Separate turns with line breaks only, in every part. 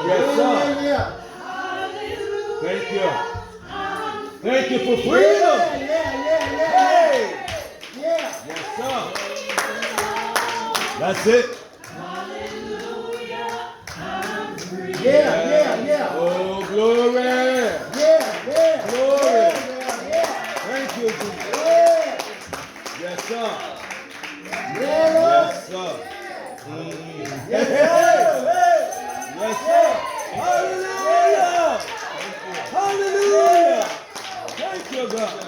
Yes, sir.
Yeah.
Thank you. Thank you for freedom. Hey.
Yeah.
Yes, sir. That's it.
Yeah.
Oh, glory.
Yeah.
Glory.
Yeah.
Thank you, Jesus.
Yeah.
Yes, sir.
Yeah, Lord.
Yes, sir.
Yes, sir.
Yes, sir. Hallelujah. Hallelujah. Thank you, God.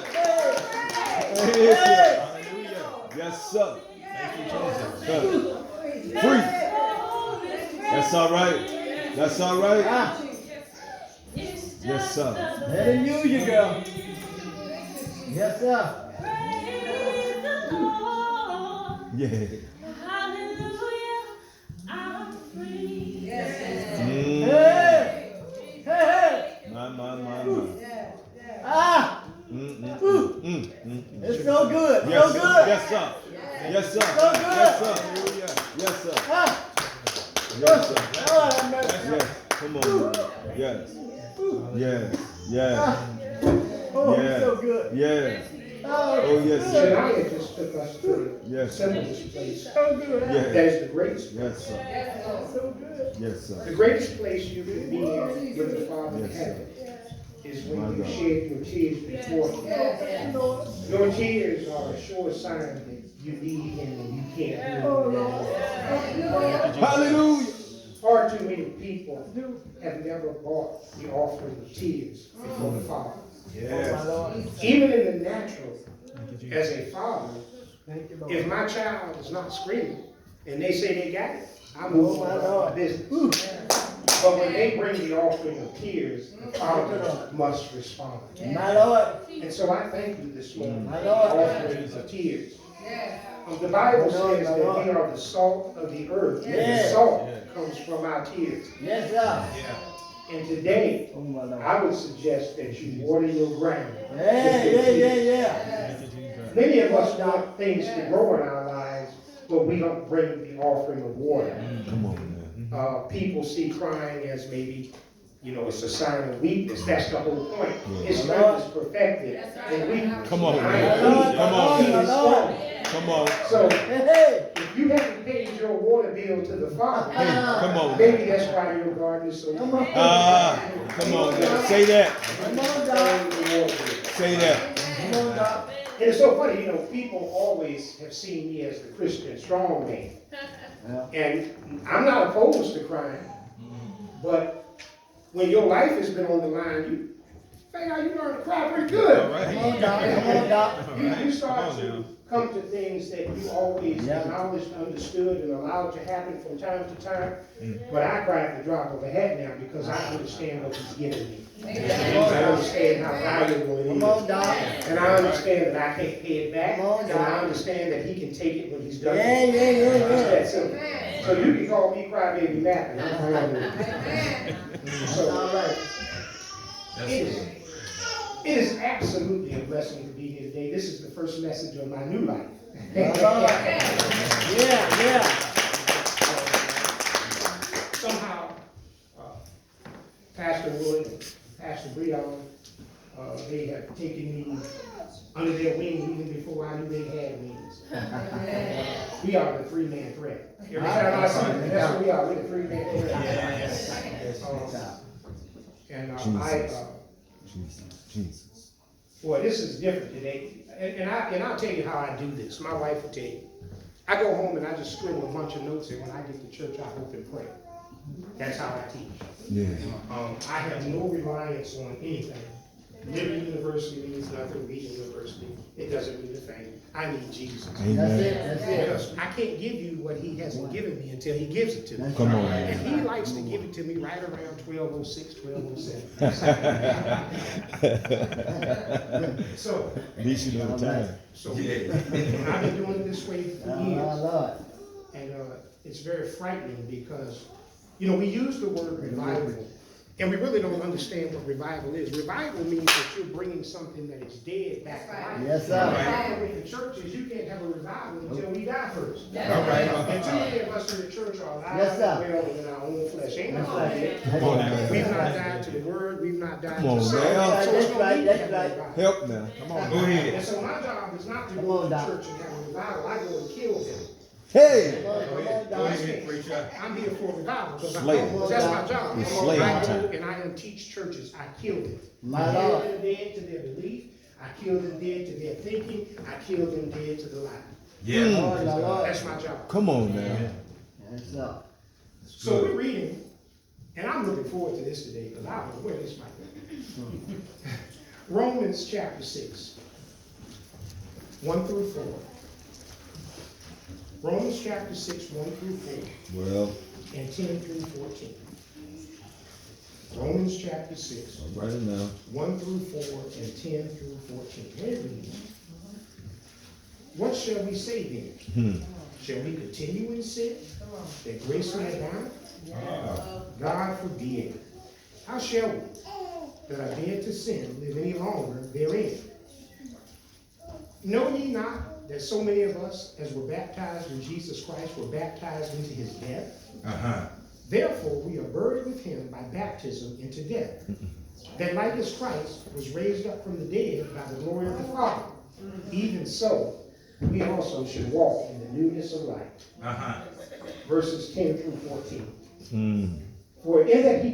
Thank you. Yes, sir. Thank you, Jesus. Free. That's all right. That's all right. Yes, sir.
Hallelujah, girl. Yes, sir.
Yeah.
Hallelujah, I'm free.
Hey. Hey.
My.
Ah. It's so good.
Yes,
So
sir.
good.
Yes, sir. Yes, sir.
So good.
Yes, sir. Yes, sir.
Ah.
Yes, sir.
Lord have mercy.
Yes. Come on. Yes. Yes. Yes.
Ah. Oh,
Yes.
so good.
Yes.
Oh,
Oh, yes,
good.
sir.
Tonight just took us to the
Yes.
simplest place.
So good.
Yes.
That is the greatest.
Yes, sir.
So good.
Yes, sir.
The greatest place you can be in with the Father in
Yes,
heaven is
My
when you
God.
shed your tears before Him. Your tears are a sure sign that you need Him and you can't do it.
Hallelujah.
Far too many people have never brought the offering of tears before the Father.
Yes.
Even in the natural, as a father,
Thank you, Lord.
if my child is not screaming and they say they got it, I'm moving on my business. But when they bring the offering of tears, the father must respond.
My Lord.
And so I thank you this morning
My
for the
Lord.
offerings of tears. The Bible says that we are the salt of the earth. And the
Yes.
salt comes from our tears.
Yes, sir.
And today,
Oh, my Lord.
I would suggest that you water your ground.
Yeah.
Many of us want things to grow in our lives, but we don't bring the offering of water.
Come on, man.
People see crying as maybe, it's a sign of weakness. That's the whole point.
Yeah.
His strength is perfected in weakness.
Come on,
I
man.
am weak.
Come on,
He
man.
is strong.
Come on.
So
Hey.
if you haven't paid your water bill to the Father,
Hey, come on.
maybe that's why your garden is so
Come on.
Come on, man. Say that.
Come on, Doc.
Say that.
Come on, Doc.
And it's so funny, people always have seen me as the Christian strong man. And I'm not opposed to crying, but when your life has been on the line, you learn to cry pretty good.
All right.
Come on, Doc. Come on, Doc.
You start to come to things that you always acknowledged, understood, and allowed to happen from time to time. But I cry at the drop of a hat now because I understand what He's given me. I understand how valuable it
Come on,
is.
Doc.
And I understand that I can't pay it back.
Come on,
And
Doc.
I understand that He can take it when He's done
Yeah.
It's that simple. So you can call me Crybaby Mapp, and I'm fine with it.
That's
So
all right.
it is absolutely a blessing to be here today. This is the first message of my new life.
Yeah.
Somehow, Pastor Wood and Pastor Breon, they have taken me under their wing even before I knew they had wings. We are the three-man threat. Every time I see them, that's what we are. We're the three-man threat.
Jesus.
Boy, this is different today. And I'll tell you how I do this. My wife will tell you. I go home and I just scribble a bunch of notes, and when I get to church, I hope and pray. That's how I teach.
Yeah.
I have no reliance on anything. Liberty University means nothing. Regional University, it doesn't mean a thing. I need Jesus.
Amen.
Because I can't give you what He hasn't given me until He gives it to me.
Come on,
And
man.
He likes to give it to me right around 12:06, 12:07. So,
At least you know the time.
I've been doing it this way for
My
years.
Lord.
And it's very frightening because, we use the word revival And we really don't understand what revival is. Revival means that you're bringing something that is dead back to life.
Yes, sir.
The problem with the church is you can't have a revival until we die first.
All right.
And too many of us in the church are alive
Yes, sir.
and well in our own flesh. Ain't
That's
nothing
right.
yet.
Come on now.
We've not died to the word. We've not died
Come on
to self.
now.
So
That's
it's no
right,
need to
that's
have a
right.
revival.
Help now. Come on. Go
And
ahead.
so my job is not to
Come
go
on,
to
Doc.
church and have a revival. I go and kill them.
Hey.
Come on,
Go ahead,
Doc.
preacher.
I'm here for revival because
Slave.
that's my job.
It's slave
I go
time.
and I unteach churches. I kill them.
My
I kill
Lord.
them dead to their belief. I kill them dead to their thinking. I kill them dead to the lie.
Yeah.
Lord, my Lord.
That's my job.
Come on now.
Yes, sir.
So we're reading, and I'm looking forward to this today because I don't know where this might go. Romans chapter 6, 1 through 4. Romans chapter 6, 1 through 4,
Well,
and 10 through 14. Romans chapter 6,
all right now.
1 through 4, and 10 through 14. Here it reads. What shall we say then? Shall we continue in sin, that grace may abound? God forbid. How shall we, that are dead to sin, live any longer therein? Know ye not that so many of us, as were baptized in Jesus Christ, were baptized into his death? Therefore we are buried with him by baptism into death, that like as Christ was raised up from the dead by the glory of the Father, even so we also should walk in the newness of life. Verses 10 through 14. For in that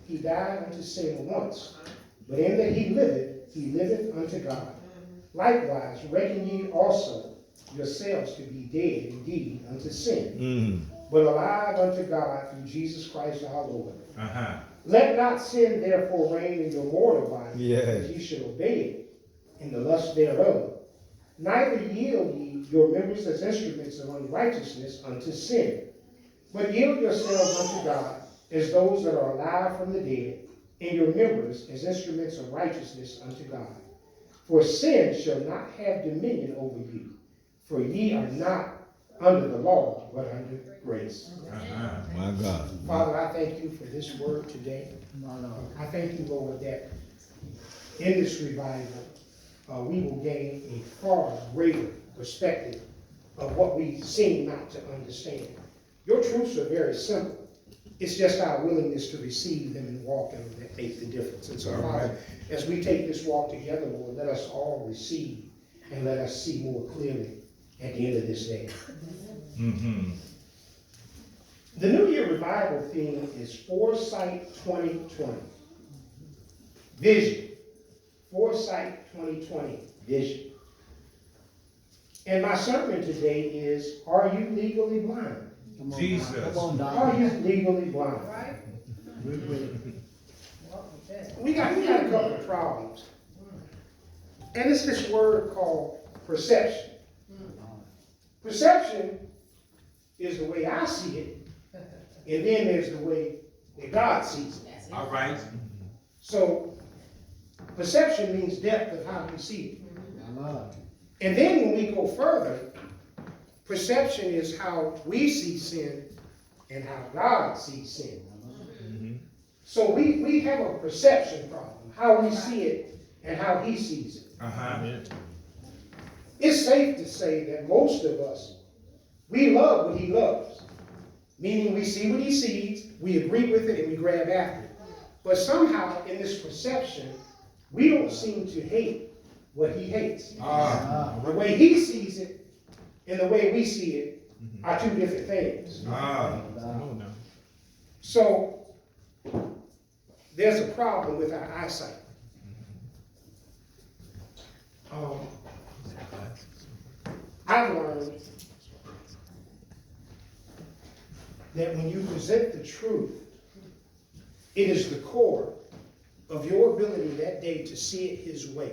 he died unto sin once, but in that he liveth unto God. Likewise reckon ye also yourselves to be dead indeed unto sin, but alive unto God through Jesus Christ our Lord. Let not sin therefore reign in your mortal body, that ye should obey it in the lust thereof. Neither yield ye your members as instruments of unrighteousness unto sin, but yield yourselves unto God as those that are alive from the dead, and your members as instruments of righteousness unto God. For sin shall not have dominion over you, for ye are not under the law, but under grace.
My God.
Father, I thank you for this word today.
My Lord.
I thank you, Lord, that in this revival, we will gain a far greater perspective of what we seem not to understand. Your truths are very simple. It's just our willingness to receive them and walk in them that make the difference. And so, Father, as we take this walk together, Lord, let us all receive and let us see more clearly at the end of this day. The New Year revival theme is Foresight 2020. Vision. Foresight 2020. Vision. And my sermon today is, are you legally blind?
Come on,
Jesus.
Doc. Come on, Doc.
Are you legally blind? We got a couple of problems. And it's this word called perception. Perception is the way I see it, and then there's the way that God sees it.
All right.
So, perception means depth of how you see it.
My Lord.
And then when we go further, perception is how we see sin and how God sees sin. So we have a perception problem, how we see it and how he sees it. It's safe to say that most of us, we love what he loves. Meaning we see what he sees, we agree with it, and we grab after it. But somehow in this perception, we don't seem to hate what he hates. The way he sees it and the way we see it are two different things. So there's a problem with our eyesight. I've learned that when you present the truth, it is the core of your ability that day to see it his way.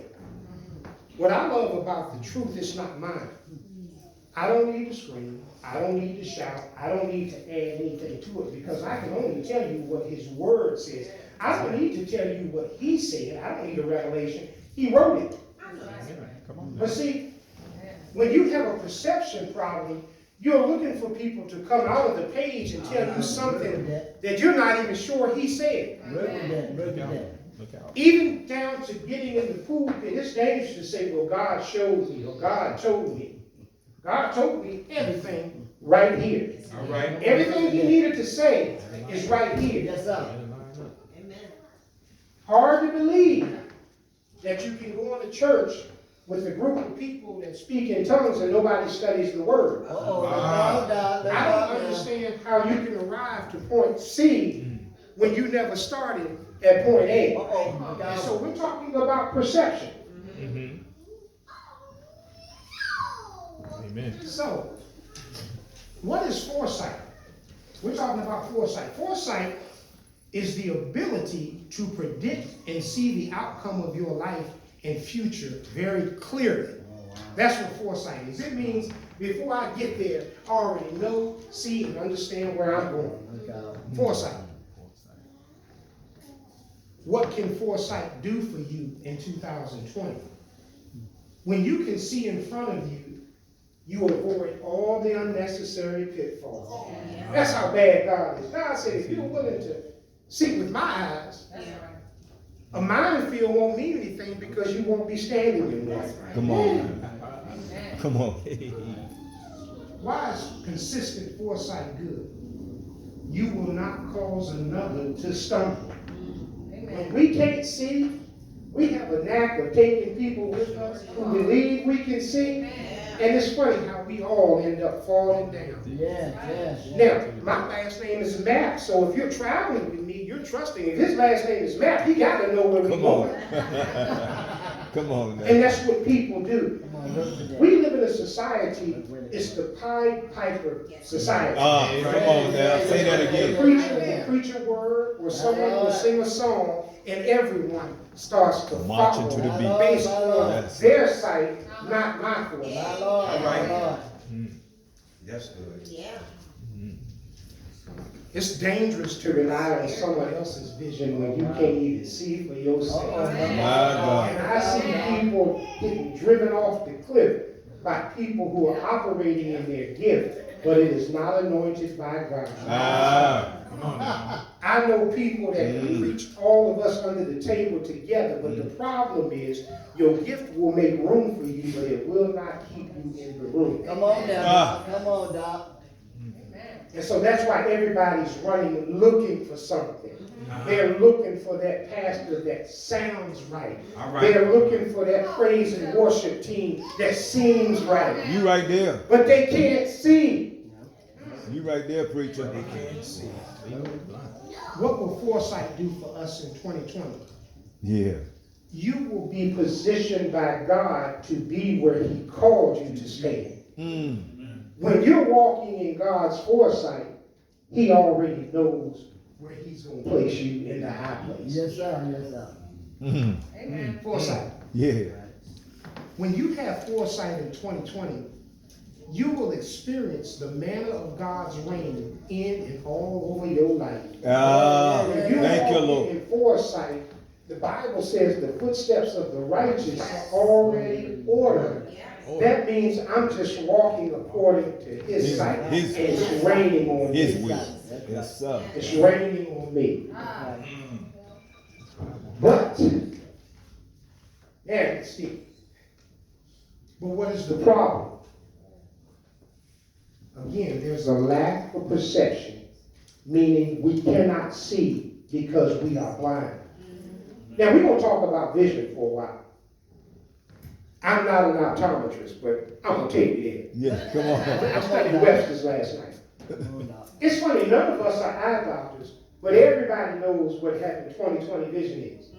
What I love about the truth is not mine. I don't need to scream. I don't need to shout. I don't need to add anything to it because I can only tell you what his word says. I don't need to tell you what he said. I don't need a revelation. He wrote it. But see, when you have a perception problem, You're looking for people to come out of the page and tell you something that you're not even sure he said.
Look out.
Even down to getting in the pulpit, it's dangerous to say, well, God showed me, or God told me. God told me everything right here.
All right.
Everything he needed to say is right here.
Yes, sir.
Hard to believe that you can go into church with a group of people that speak in tongues and nobody studies the word. I don't understand how you can arrive to point C when you never started at point A. And so we're talking about perception.
Amen.
So, what is foresight? We're talking about foresight. Foresight is the ability to predict and see the outcome of your life and future very clearly. That's what foresight is. It means before I get there, I already know, see, and understand where I'm going. Foresight. What can foresight do for you in 2020? When you can see in front of you, you avoid all the unnecessary pitfalls. That's how bad God is. God said, if you're willing to see with my eyes, a minefield won't mean anything because you won't be standing in one.
Come on. Come on.
Why is consistent foresight good? You will not cause another to stumble. When we can't see, we have a knack of taking people with us who believe we can see. And it's funny how we all end up falling down. Now, my last name is Mapp, so if you're traveling with me, you're trusting. If his last name is Mapp, he got to know where we're going.
Come on now.
And that's what people do. We live in a society, it's the Pied Piper society.
Come on now. Say that again.
The preacher will preach a word, or someone will sing a song, and everyone starts to
Marching
follow
to the beat.
based on
Yes.
their sight, not my foresight.
All right.
That's good.
It's dangerous to rely on someone else's vision when you can't even see for yourself.
My God.
And I see people getting driven off the cliff by people who are operating in their gift, but it is not anointed by God.
Come on now.
I know people that can preach all of us under the table together, but the problem is your gift will make room for you, but it will not keep you in the room.
Come on now, Doc. Come on, Doc.
And so that's why everybody's running, looking for something. They're looking for that pastor that sounds right. They're looking for that praise and worship team that seems right.
You right there.
But they can't see.
You right there, preacher. They can't see.
What will foresight do for us in 2020?
Yeah.
You will be positioned by God to be where he called you to stand. When you're walking in God's foresight, he already knows where he's going to place you in the high place.
Yes, sir. Yes, sir.
Amen. Foresight.
Yeah.
When you have foresight in 2020, you will experience the manna of God's rain in and all over your life. When you
Thank you,
walk
Lord.
in foresight, the Bible says the footsteps of the righteous are already ordered. That means I'm just walking according to his sight. And it's raining on
His
me.
will. Yes, sir.
It's raining on me. But, yeah, see. But what is the problem? Again, there's a lack of perception, meaning we cannot see because we are blind. Now, we're going to talk about vision for a while. I'm not an optometrist, but I'm going to take it in.
Yeah, come on.
I studied Webster's last night. It's funny, none of us are eye doctors, but everybody knows what having 20/20 vision is.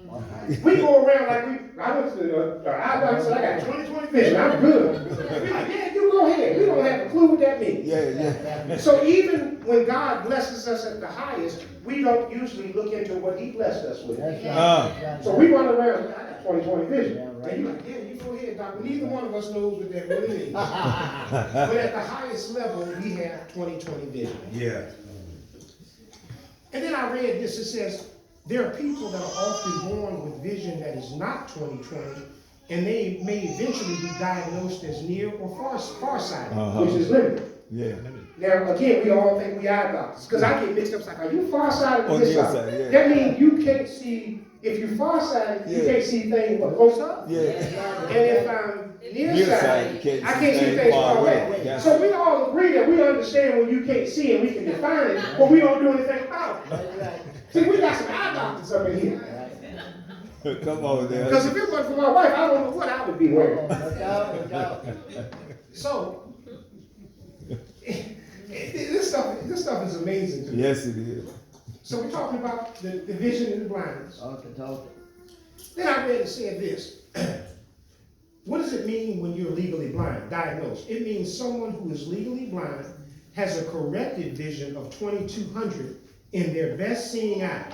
We go around like I went to the eye doctor and said, I got 20/20 vision, I'm good. We're like, yeah, you go ahead. We don't have a clue what that means.
Yeah.
So even when God blesses us at the highest, we don't usually look into what he blessed us with. So we run around, I got 20/20 vision. And you're like, yeah, you go ahead, doctor. Neither one of us knows what that really means. But at the highest level, we have 20/20 vision.
Yeah.
And then I read this, it says, there are people that are often born with vision that is not 20/20, and they may eventually be diagnosed as near or farsighted, which is limited.
Yeah.
Now, again, we all think we eye doctors, because I get mixed up. It's like, are you farsighted
On
or this
the
side?
inside, yeah.
That means you can't see, if you're farsighted, you
Yeah.
can't see things what close up.
Yeah.
And if I'm
Nearsighted,
nearsighted, I can't see things far away.
That's
So we all agree that we understand when you can't see and we can define it, but we don't do anything about it.
That's right.
See, we got some eye doctors up in here.
Come on there.
Because if it wasn't for my wife, I don't know what I would be wearing.
Look out, look out.
So, this stuff is amazing to me.
Yes, it is.
So we're talking about the vision and the blindness.
Talk.
Then I read it said this. What does it mean when you're legally blind, diagnosed? It means someone who is legally blind has a corrected vision of 2200 in their best seeing eye.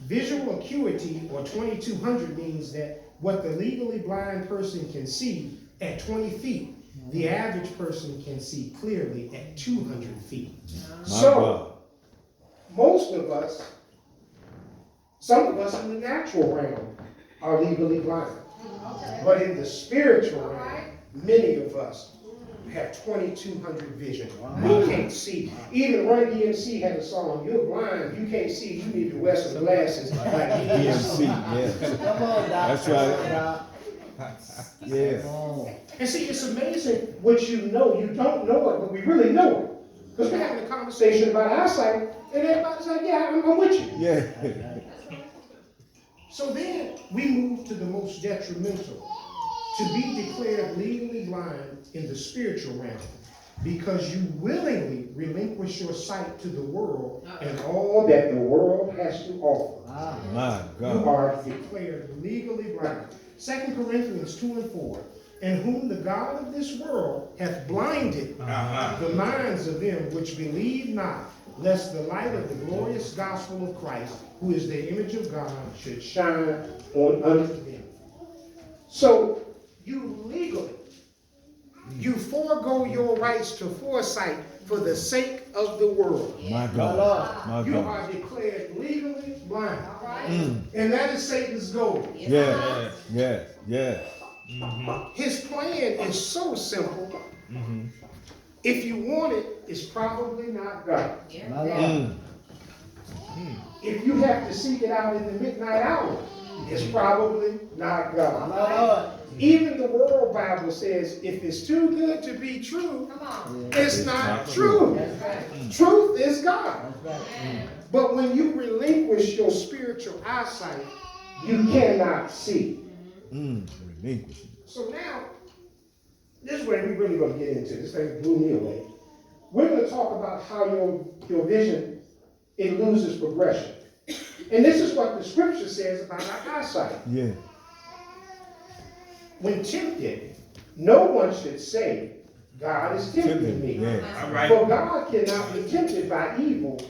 Visual acuity, or 2200, means that what the legally blind person can see at 20 feet, the average person can see clearly at 200 feet. So, most of us, some of us in the natural realm are legally blind. But in the spiritual realm, many of us have 2200 vision. We can't see. Even Run DMC had a song, "You're blind, you can't see, you need to wear some glasses like he
DMC, yeah.
Come on, Doc.
That's right.
Come on, Doc.
Yeah.
Come on.
And see, it's amazing what you know. You don't know it, but we really know it. Because we're having a conversation about eyesight, and everybody's like, yeah, I'm with you.
Yeah.
So then we move to the most detrimental, to be declared legally blind in the spiritual realm, because you willingly relinquish your sight to the world and all that the world has to offer.
My
You
God.
are declared legally blind. 2 Corinthians 2:4, and whom the God of this world hath blinded the minds of them which believe not, lest the light of the glorious gospel of Christ, who is the image of God, should shine on unto them. So, you legally, you forego your rights to foresight for the sake of the world.
My God. My
You
God.
are declared legally blind.
Mm.
And that is Satan's goal.
Yeah. Yeah. Yeah.
His plan is so simple. If you want it, it's probably not God.
My Lord.
Mm.
If you have to seek it out in the midnight hour, it's probably not God.
My Lord.
Even the World Bible says, if it's too good to be true, it's not true.
That's right.
Truth is God.
That's right.
But when you relinquish your spiritual eyesight, you cannot see.
Relinquish.
So now, this is where we really going to get into. This thing blew me away. We're going to talk about how your vision, it loses progression. And this is what the scripture says about our eyesight.
Yeah.
When tempted, no one should say, God is tempting me.
Yeah.
All right.
For God cannot be tempted by evil,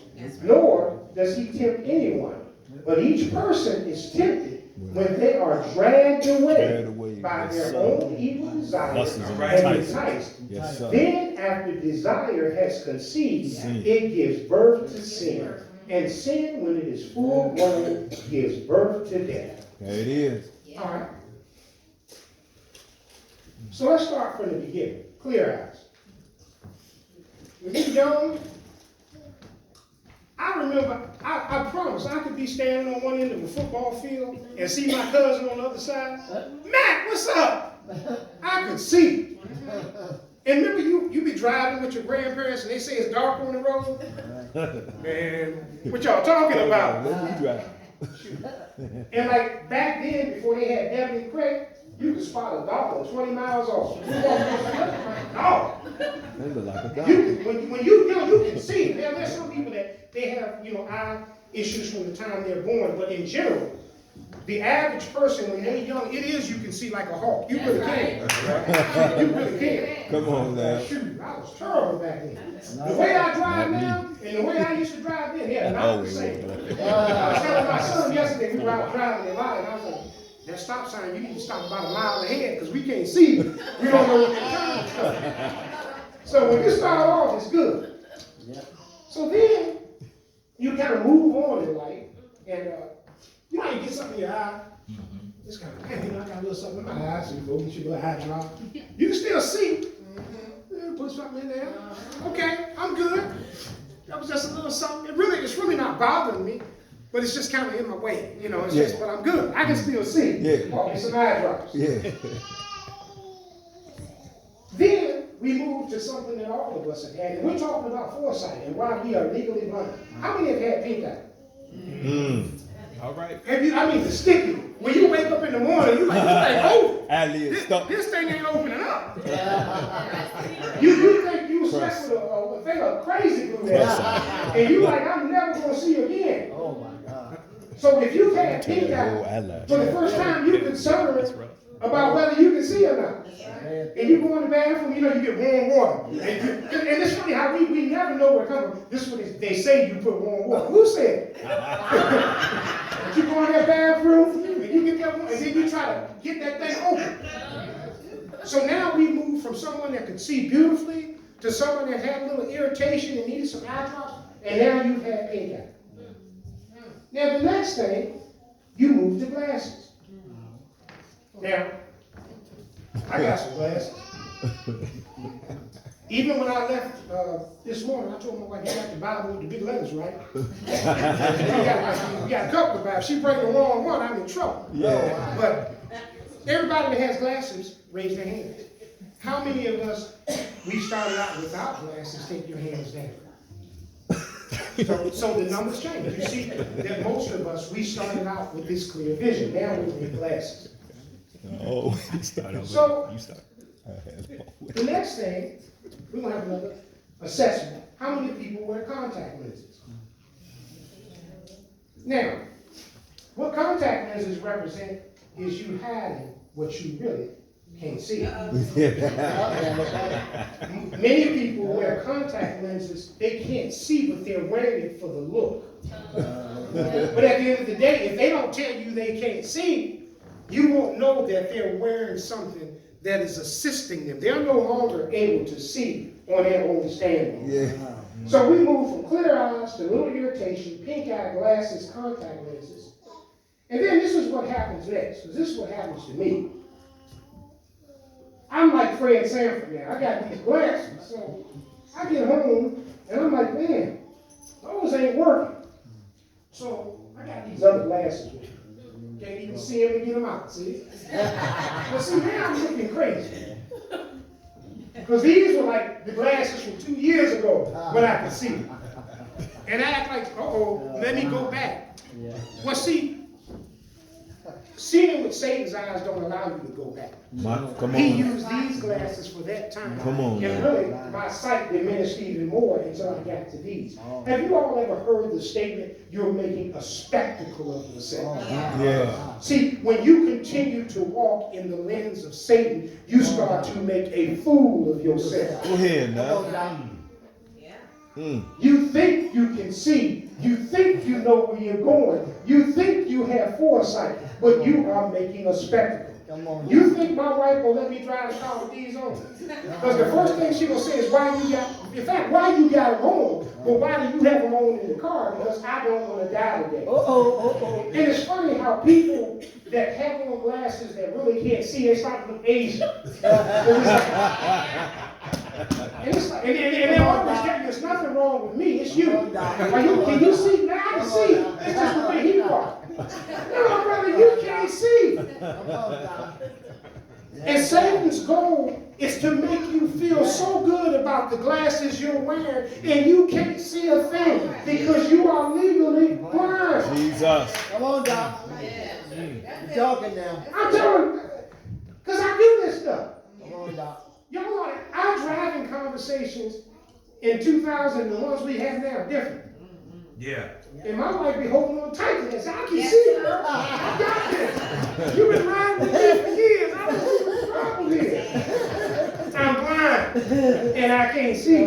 nor does he tempt anyone. But each person is tempted when they are dragged away by their own evil desires
Lusts and
and
enticed.
enticed.
Yes, sir.
Then, after desire has conceived,
Sin.
it gives birth to sin. And sin, when it is full grown, gives birth to death.
There it is.
All right. So let's start from the beginning. Clear eyes. When you're young, I remember, I promise, I could be standing on one end of a football field and see my cousin on the other side. Matt, what's up? I could see. And remember, you be driving with your grandparents and they say it's dark on the road? Man, what y'all talking about?
Let me drive.
And like back then, before they had Ebony Creek, you could spot a dog 20 miles off. Dog.
They look like a dog.
When you can see. Now, there's some people that they have, eye issues from the time they're born, but in general, the average person, when they're young, it is you can see like a hawk. You really can. You really can.
Come on now.
Shoot, I was terrible back then. The way I drive now and the way I used to drive then, yeah, not the same. I was telling my son yesterday, we were out driving in line, and I was like, that stop sign, you need to stop about a mile ahead because we can't see. We don't know what the time's coming. So when you start off, it's good. So then you kind of move on in life, and you know how you get something in your eye. It's kind of, man, I got a little something in my eye, so you go get your little eye drop. You can still see. Put put something in there. Okay, I'm good. That was just a little something. It's really not bothering me, but it's just kind of in my way. You know, it's just, but I'm good. I can still see.
Yeah.
Walking some eye drops.
Yeah.
Then we move to something that all of us have had, and we're talking about foresight and why we are legally blind. How many have had pink eye?
All right.
Have you? I mean, the sticky. When you wake up in the morning, you like, this thing open. This thing ain't opening up. You think you slept with a thing of crazy glue there, and you like, I'm never gonna see you again.
Oh my God.
So if you've had pink eye for the first time, you're concerned about whether you can see or not. And you go in the bathroom, you know, you get warm water. And it's funny how we never know where it comes from. This is what they say you put warm water. Who said it? But you go in that bathroom, and you get that, and then you try to get that thing open. So now we move from someone that could see beautifully to someone that had a little irritation and needed some eye drops, and now you've had pink eye. Now the next thing, you move to glasses. Now, I got some glasses. Even when I left this morning, I told my wife, you got the Bible with the big letters, right? We got a couple of Bibles. She bring the wrong one, I'm in trouble.
Yeah.
But everybody that has glasses, raise their hands. How many of us, we started out without glasses, take your hands down? So the numbers change. You see that most of us, we started out with this clear vision. Now we need glasses.
Oh, you start over.
So,
You start.
the next thing, we're going to have another assessment. How many people wear contact lenses? Now, what contact lenses represent is you hiding what you really can't see. Many people wear contact lenses, they can't see, but they're wearing it for the look. But at the end of the day, if they don't tell you they can't see, you won't know that they're wearing something that is assisting them. They're no longer able to see on their own standing.
Yeah.
So we move from clear eyes to little irritation, pink eye, glasses, contact lenses. And then this is what happens next, because this is what happens to me. I'm like Fred Sanford now. I got these glasses. So I get home and I'm like, man, those ain't working. So I got these other glasses with me. Can't even see them and get them out, see? But see, now I'm looking crazy. Because these were like the glasses from 2 years ago when I could see them. And I act like, let me go back. Well, see, seeing with Satan's eyes don't allow you to go back.
Come
He
on.
used these glasses for that time.
Come on,
And
man.
really, my sight diminished even more until I got to these. Have you all ever heard the statement, you're making a spectacle of yourself?
Yeah.
See, when you continue to walk in the lens of Satan, you start to make a fool of yourself.
Go ahead now.
You think you can see. You think you know where you're going. You think you have foresight, but you are making a spectacle. You think my wife will let me drive the car with these on? Because the first thing she will say is, why you got them on, but why do you have them on in the car? Because I don't want to die today. And it's funny how people that have on glasses that really can't see, they start to look Asian. And they're always telling you, there's nothing wrong with me, it's you. Can you see? Now I can see. It's just the way he walks. No, brother, you can't see. And Satan's goal is to make you feel so good about the glasses you're wearing, and you can't see a thing because you are legally blind.
Jesus.
Come on, Doc. You're talking now.
I'm telling you, because I do this stuff.
Come on, Doc.
Y'all know, our driving conversations in 2000 and the ones we have now are different.
Yeah.
And my wife be holding on tight to this. I can see it. I got this. You've been riding with me for years. I don't see what's wrong here. I'm blind and I can't see.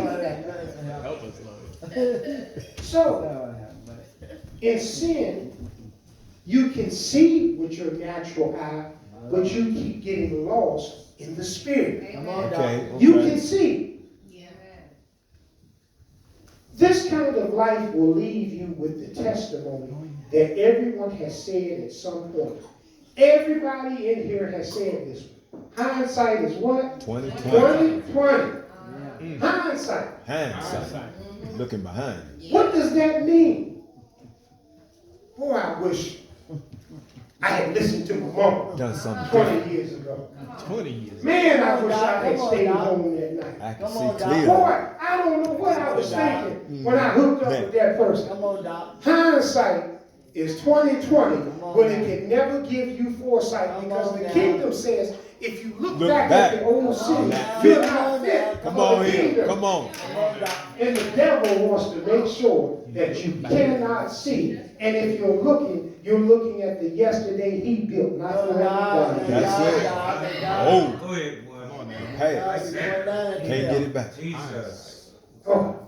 So, in sin, you can see with your natural eye, but you keep getting lost in the spirit.
Come on, Doc.
Okay.
You can see. This kind of life will leave you with the testimony that everyone has said at some point. Everybody in here has said this. Hindsight is what?
2020.
2020. Hindsight.
Hindsight. Looking behind.
What does that mean? Boy, I wish I had listened to my mom
Done something
20 years ago.
20 years.
Man, I wish I had stayed home that night.
I can
Come on,
see
Doc.
clear.
Boy, I don't know what I was thinking when I hooked up with that person.
Come on, Doc.
Hindsight is 2020, but it can never give you foresight because the kingdom says if you look back at the old city, you're not fit.
Come
for
on
the
here.
kingdom.
Come on.
And the devil wants to make sure that you cannot see. And if you're looking at the yesterday he built, not the one he done.
That's it. Oh,
Go ahead, boy. Come on now.
past. Can't get it back.
Jesus.
Oh.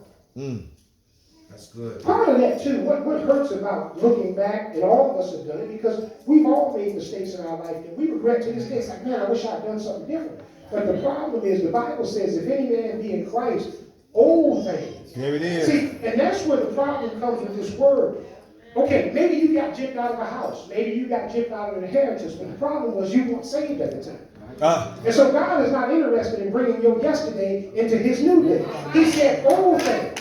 That's good.
Part of that too, what hurts about looking back, and all of us have done it, because we've all made mistakes in our life, and we regret to this day. It's like, man, I wish I'd done something different. But the problem is, the Bible says, if any man be in Christ, old things.
There it is.
See, and that's where the problem comes with this word. Okay, maybe you got gypped out of a house. Maybe you got gypped out of an inheritance, but the problem was you weren't saved at the time. And so God is not interested in bringing your yesterday into his new day. He said old things.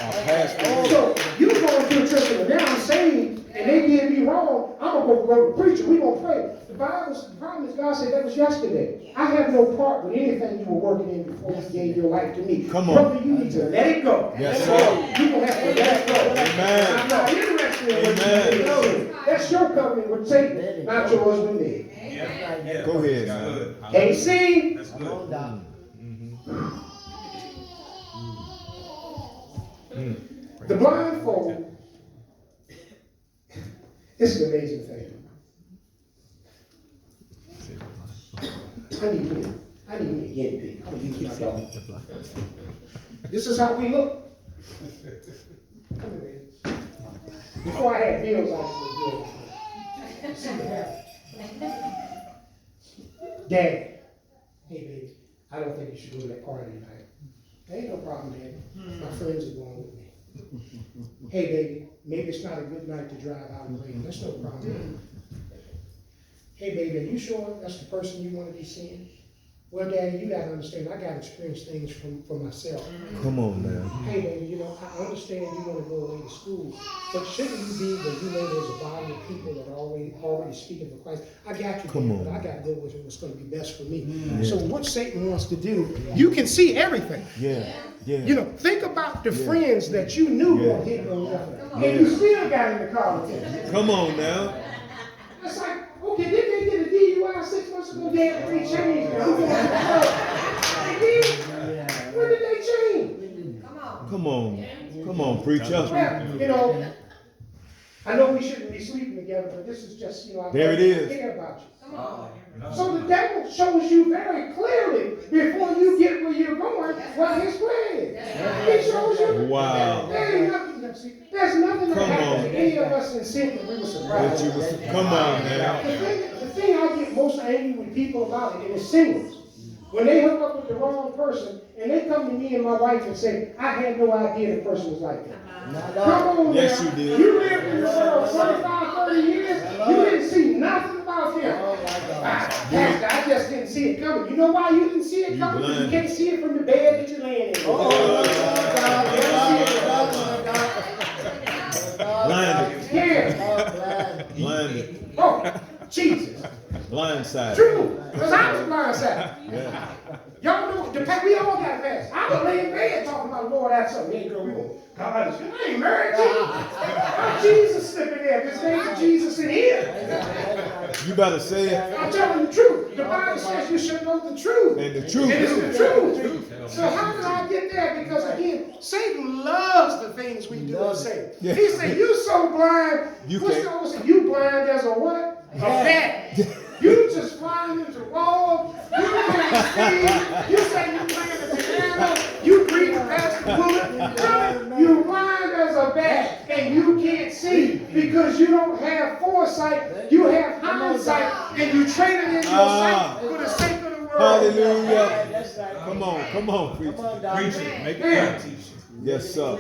So you going to a church and now I'm saved and they did me wrong. I'm going to go to the preacher. We're going to pray. The problem is God said that was yesterday. I have no part with anything you were working in before you gave your life to me.
Come on.
Brother, you need to let it go.
Yes,
You're
sir.
going to have to let it go.
Amen.
I'm not interested in what you do. That's your covenant with Satan, not yours with me.
Yeah.
Go ahead,
That's
man.
good.
Can't see.
That's
Come on,
good.
Doc.
The blindfold, it's an amazing thing. I need me a guinea pig. I'm gonna use my dog. This is how we look. Come here, baby. Before I had bills, I was good. See what happened. Daddy, hey baby, I don't think you should go to that party tonight. Ain't no problem, Daddy. My friends are going with me. Hey baby, maybe it's not a good night to drive out in the rain. That's no problem. Hey baby, are you sure that's the person you want to be seeing? Well, Daddy, you gotta understand, I gotta experience things for myself.
Come on now.
Hey baby, I understand you want to go away to school, but shouldn't you be where you know there's a body of people that are already speaking for Christ? I got you,
Come
Daddy,
on.
but I gotta go with what's gonna be best for me. So what Satan wants to do, you can see everything.
Yeah. Yeah.
Think about the friends that you knew were hitting on nothing, and you still got in the car with them.
Come on now.
It's like, okay, didn't they get a DUI 6 months ago? They had to change now. They did? When did they change?
Come on. Come on, preacher.
Well, I know we shouldn't be sleeping together, but this is just, I
There it is.
care about you. So the devil shows you very clearly before you get where you're going what his plan is. He shows you.
Wow.
There's nothing that
Come
happened
on.
to any of us in sin that we were surprised.
Come on now.
The thing I get most angry with people about it is singles. When they hook up with the wrong person and they come to me and my wife and say, I had no idea the person was like that. Come on,
Yes,
now.
you did.
You lived in the world 25, 30 years. You didn't see nothing about him. Pastor, I just didn't see it coming. You know why you didn't see it coming? Because you can't see it from the bed that you're laying in.
Blinded.
Yeah.
Blinded.
Oh, Jesus.
Blindsided.
True. Because I was blindsided.
Yeah.
Y'all know, we all got past. I was laying in bed talking about, Lord, that's something. Hey, girl, we gonna, God is good. I ain't married to you. How Jesus slipping there? This ain't Jesus in here.
You better say it.
I'm telling the truth. The Bible says you should know the truth.
And the truth.
And it's the truth. So how did I get there? Because again, Satan loves the things we do and say.
Yeah.
He said, you so blind.
You
What's
can't-
the old saying? You blind as a what? A bat. You just flying into the wall. You can't see. You say you playing the piano. You breathe past the bullet. You blind as a bat and you can't see because you don't have foresight. You have hindsight and you traded in your sight for the sake of the world.
Hallelujah. Come on, preacher.
Preach it. Make it
Man.
right, teach it.
Yes, sir.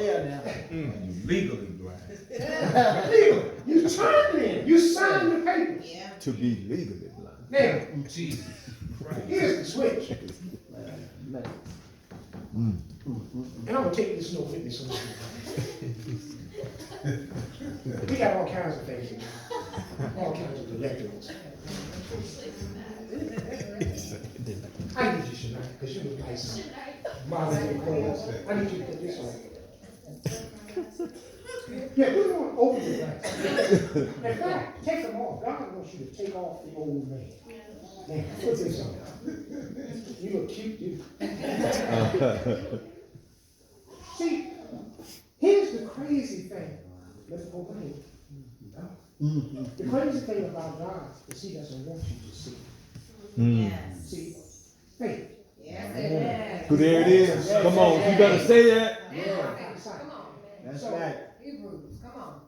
You legally blind.
Legal. You turned in. You signed the papers.
To be legally blind.
Now,
Jesus. Right.
here's the switch. And I'm gonna take this no witness on this. We got all kinds of things in here. All kinds of collectibles. I need you tonight, because you look nice. Modern day clothes. I need you to put this on. Yeah, put it on over the glass. In fact, take them off. God wants you to take off the old man. Man, put this on. You look cute, dude. See, here's the crazy thing. Let's go back. The crazy thing about God is He doesn't want you to see.
Yes.
See, faith.
Yes.
So there it is. Come on, you better say that.
Come on. That's right. Hebrews, come on.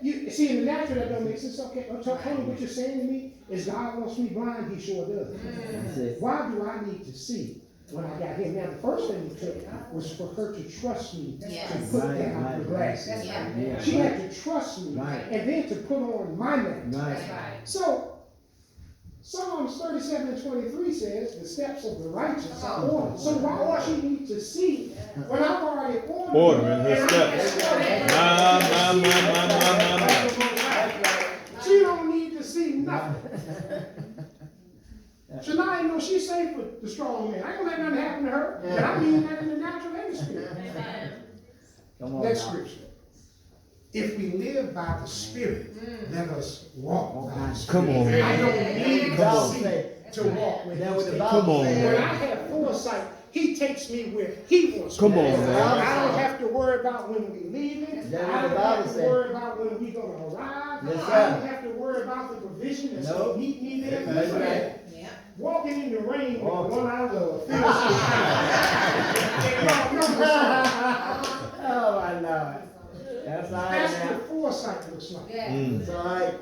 You see, in the natural, that don't make sense. Okay, tell me what you're saying to me is God wants me blind. He sure does.
That's it.
Why do I need to see when I got Him? Now, the first thing He took was for her to trust me
Yes.
to put
Right,
down
right,
the glasses.
Yeah.
She had to trust me
Right.
and then to put on my name.
Right.
So, Psalms 37:23 says, the steps of the righteous are ordered. So why does she need to see when I've already ordered
Ordering her steps.
She don't need to see nothing. Shania, you know, she's safe with the strong man. I ain't gonna let nothing happen to her. And I mean that in the natural and the spirit.
Come on.
Next
now.
scripture. If we live by the Spirit, let us walk by the Spirit.
Come on.
I don't need
Come on.
to see to walk with
That what the
Him.
Bible
Come on,
says.
When I
man.
have foresight, He takes me where He wants
Come
me.
on, man.
I don't have to worry about when we leaving.
That's what
I
the
don't
Bible
have to
says.
worry about when we gonna arrive.
Yes,
I don't
sir.
have to worry about the provision that's
Nope.
gonna meet me there.
That's right.
Walking in the rain with
Walking.
one eye of a
Oh, my Lord. That's all right
That's
now.
what foresight looks like.
It's all right.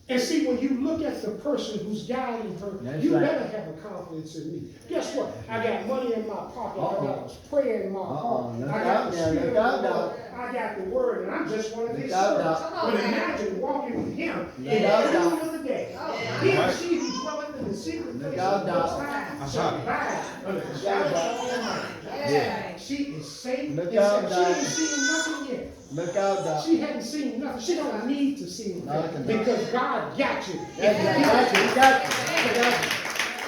And see, when you look at the person who's guiding her,
That's
you
right.
better have a confidence in me. Guess what? I got money in my pocket. I got a prayer in my heart.
Look
I
out
got the
now,
spirit
look
of
out
the
now.
Lord. I got the word, and I'm just one of
Look
these
out
servants.
now.
But imagine walking with Him
Look
in the
out now.
cool of the day. He or she who dwelleth in the secret
Look
place
out
of the
now.
Most High shall abide under the shadow of the Almighty. She is safe.
Look
and
out
safe.
now.
She ain't seen nothing yet.
Look out, Doc.
She hadn't seen nothing. She don't need to see
Nothing.
anything because God got you.
That's right. Got you. He got you. He got you.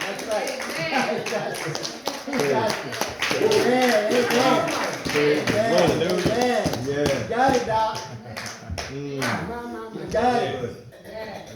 That's right. He got you. He got you. Amen. Amen. Amen.
Yeah.
Got it, Doc. You got it.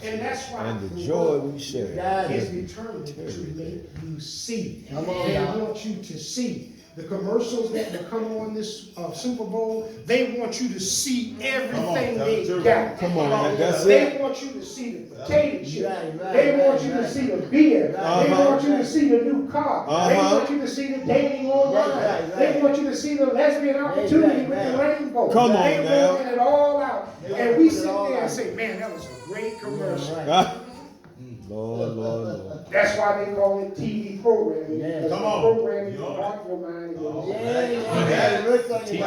And that's why
And the joy we
You
share.
got
is
it.
determined to make you see.
Come on,
They
now.
want you to see. The commercials that will come on this Super Bowl, they want you to see everything
tell
they
the truth.
got.
Come on, that's
They
it.
want you to see the potato chip.
Right,
They want you to
right.
see the beer. They
Uh-huh.
want you to see the new car. They
Uh-huh.
want you to see the dating online.
Right.
They want you to see the lesbian opportunity with the rainbow.
Come on
They
now.
want it all out.
They
And
want
we
it
sit
all
there and
out.
say, man, that was a great commercial.
Right.
Ah. Lord, Lord, Lord.
That's why they call it TV programming.
Yeah.
Because
Come
the
on.
programming
You
will
all
mark your mind. and your
Yeah, yeah. Look on your